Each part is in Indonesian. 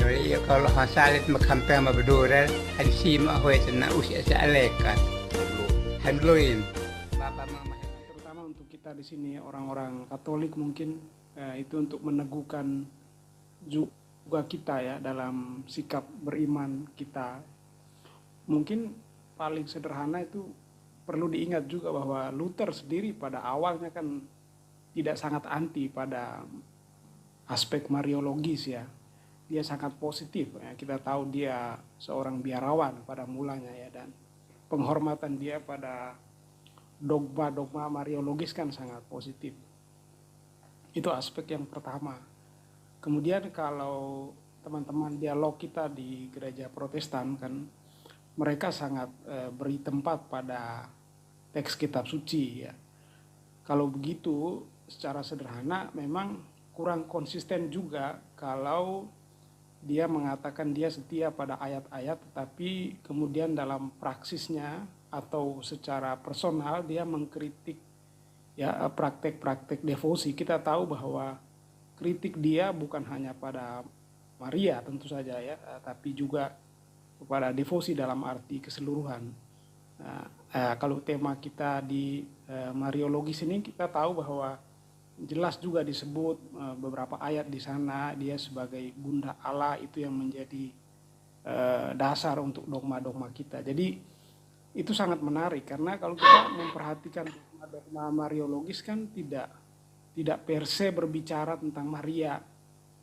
Jadi kalau hasalit makampe mabedural hadisi ma hoy na usia sa alekat. Handloin. Bapak mama. Terutama untuk kita di sini orang-orang Katolik mungkin itu untuk meneguhkan juga kita ya dalam sikap beriman kita. Mungkin paling sederhana itu perlu diingat juga bahwa Luther sendiri pada awalnya kan tidak sangat anti pada aspek mariologis ya. Dia sangat positif ya. Kita tahu dia seorang biarawan pada mulanya ya, dan penghormatan dia pada dogma-dogma mariologis kan sangat positif. Itu aspek yang pertama. Kemudian kalau teman-teman dialog kita di gereja Protestan kan mereka sangat beri tempat pada teks kitab suci ya. Kalau begitu secara sederhana memang kurang konsisten juga kalau dia mengatakan dia setia pada ayat-ayat, tetapi kemudian dalam praksisnya atau secara personal dia mengkritik ya praktek-praktek devosi. Kita tahu bahwa kritik dia bukan hanya pada Maria tentu saja ya, tapi juga kepada devosi dalam arti keseluruhan. Kalau tema kita di Mariologis ini kita tahu bahwa jelas juga disebut beberapa ayat di sana dia sebagai Bunda Allah, itu yang menjadi dasar untuk dogma-dogma kita. Jadi itu sangat menarik karena kalau kita memperhatikan dogma Mariologis kan tidak per se berbicara tentang Maria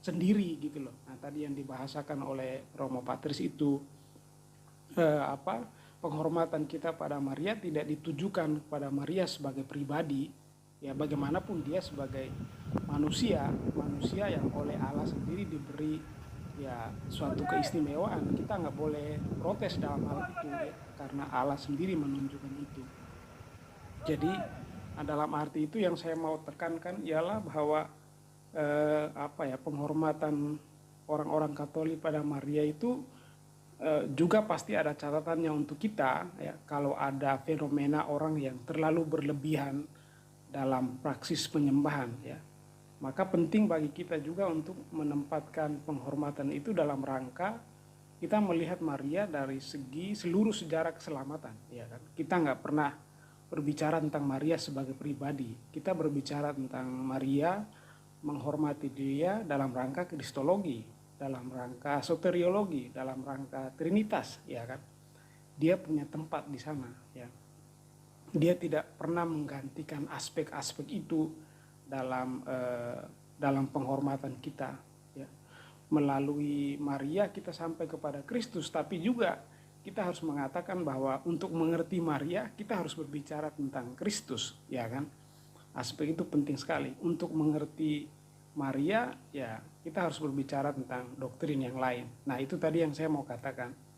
sendiri gitu loh. Nah, tadi yang dibahasakan oleh Romo Patris itu penghormatan kita pada Maria tidak ditujukan kepada Maria sebagai pribadi. Ya bagaimanapun dia sebagai manusia yang oleh Allah sendiri diberi ya suatu keistimewaan. Kita nggak boleh protes dalam hal itu ya, karena Allah sendiri menunjukkan itu. Jadi dalam arti itu yang saya mau tekankan ialah bahwa penghormatan orang-orang Katolik pada Maria itu juga pasti ada catatannya untuk kita ya. Kalau ada fenomena orang yang terlalu berlebihan dalam praksis penyembahan ya, maka penting bagi kita juga untuk menempatkan penghormatan itu dalam rangka kita melihat Maria dari segi seluruh sejarah keselamatan ya kan. Kita nggak pernah berbicara tentang Maria sebagai pribadi, kita berbicara tentang Maria, menghormati dia dalam rangka kristologi, dalam rangka soteriologi, dalam rangka trinitas ya kan. Dia punya tempat di sana ya. Dia tidak pernah menggantikan aspek-aspek itu dalam penghormatan kita ya. Melalui Maria kita sampai kepada Kristus, tapi juga kita harus mengatakan bahwa untuk mengerti Maria kita harus berbicara tentang Kristus ya kan. Aspek itu penting sekali. Untuk mengerti Maria ya kita harus berbicara tentang doktrin yang lain. Nah itu tadi yang saya mau katakan.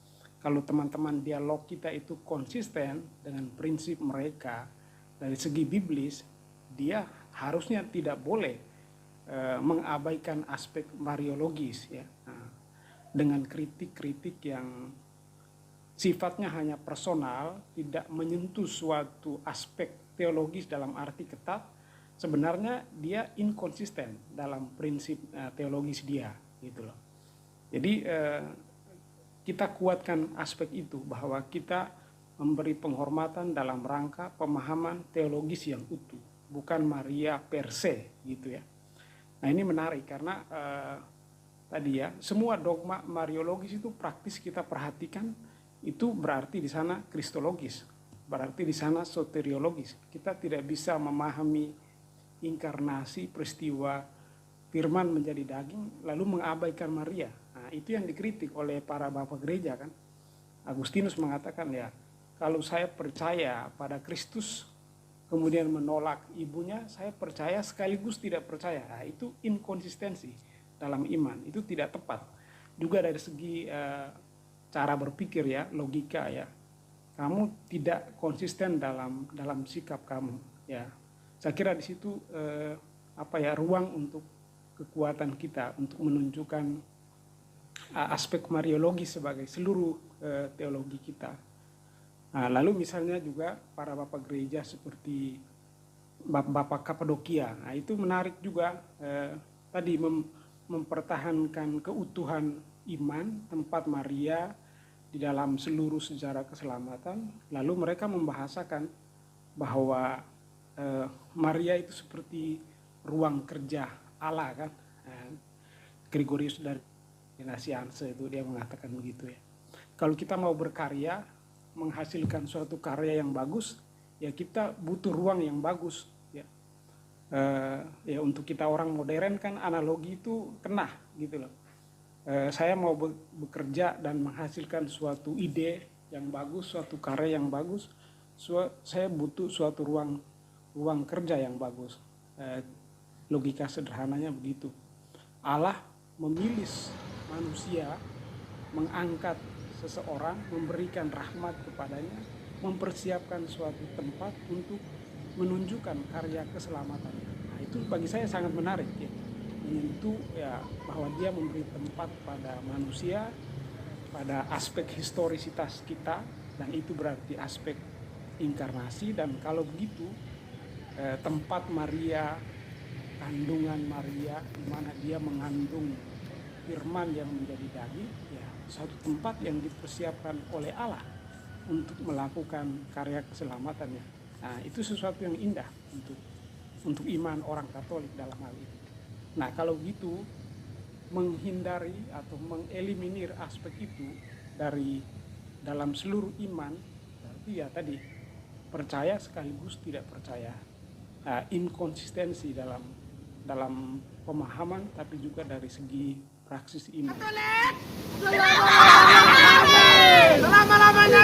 Kalau teman-teman dialog kita itu konsisten dengan prinsip mereka dari segi biblis, dia harusnya tidak boleh mengabaikan aspek mariologis ya. Nah, dengan kritik-kritik yang sifatnya hanya personal, tidak menyentuh suatu aspek teologis dalam arti ketat, sebenarnya dia inkonsisten dalam prinsip teologis dia gitu loh. Jadi kita kuatkan aspek itu bahwa kita memberi penghormatan dalam rangka pemahaman teologis yang utuh, bukan Maria per se gitu ya. Nah ini menarik karena tadi ya semua dogma mariologis itu praktis kita perhatikan itu berarti di sana kristologis, berarti di sana soteriologis. Kita tidak bisa memahami inkarnasi peristiwa firman menjadi daging lalu mengabaikan Maria. Nah, itu yang dikritik oleh para bapak gereja kan. Agustinus mengatakan ya, kalau saya percaya pada Kristus kemudian menolak ibunya, saya percaya sekaligus tidak percaya. Nah, itu inkonsistensi dalam iman, itu tidak tepat. Juga dari segi cara berpikir ya, logika ya. Kamu tidak konsisten dalam sikap kamu ya. Saya kira di situ ruang untuk kekuatan kita untuk menunjukkan aspek mariologi sebagai seluruh teologi kita. Nah, lalu misalnya juga para bapak gereja seperti bapak Kapadokia, nah itu menarik juga tadi mempertahankan keutuhan iman, tempat Maria di dalam seluruh sejarah keselamatan. Lalu mereka membahasakan bahwa Maria itu seperti ruang kerja Allah kan. Gregorius dari Nazianze itu dia mengatakan begitu ya. Kalau kita mau berkarya, menghasilkan suatu karya yang bagus, ya kita butuh ruang yang bagus ya. Ya untuk kita orang modern kan analogi itu kena gitu loh. Saya mau bekerja dan menghasilkan suatu ide yang bagus, suatu karya yang bagus, saya butuh suatu ruang kerja yang bagus. Logika sederhananya begitu. Allah memilih manusia, mengangkat seseorang, memberikan rahmat kepadanya, mempersiapkan suatu tempat untuk menunjukkan karya keselamatan. Nah, itu bagi saya sangat menarik ya. Menyentuh ya bahwa dia memberi tempat pada manusia, pada aspek historisitas kita, dan itu berarti aspek inkarnasi. Dan kalau begitu tempat Maria, kandungan Maria, di mana dia mengandung firman yang menjadi daging, ya suatu tempat yang dipersiapkan oleh Allah untuk melakukan karya keselamatannya. Nah, itu sesuatu yang indah untuk iman orang Katolik dalam hal ini. Nah, kalau gitu menghindari atau mengeliminir aspek itu dari dalam seluruh iman, berarti ya tadi percaya sekaligus tidak percaya, inkonsistensi dalam pemahaman, tapi juga dari segi praksis iman. Selama-lamanya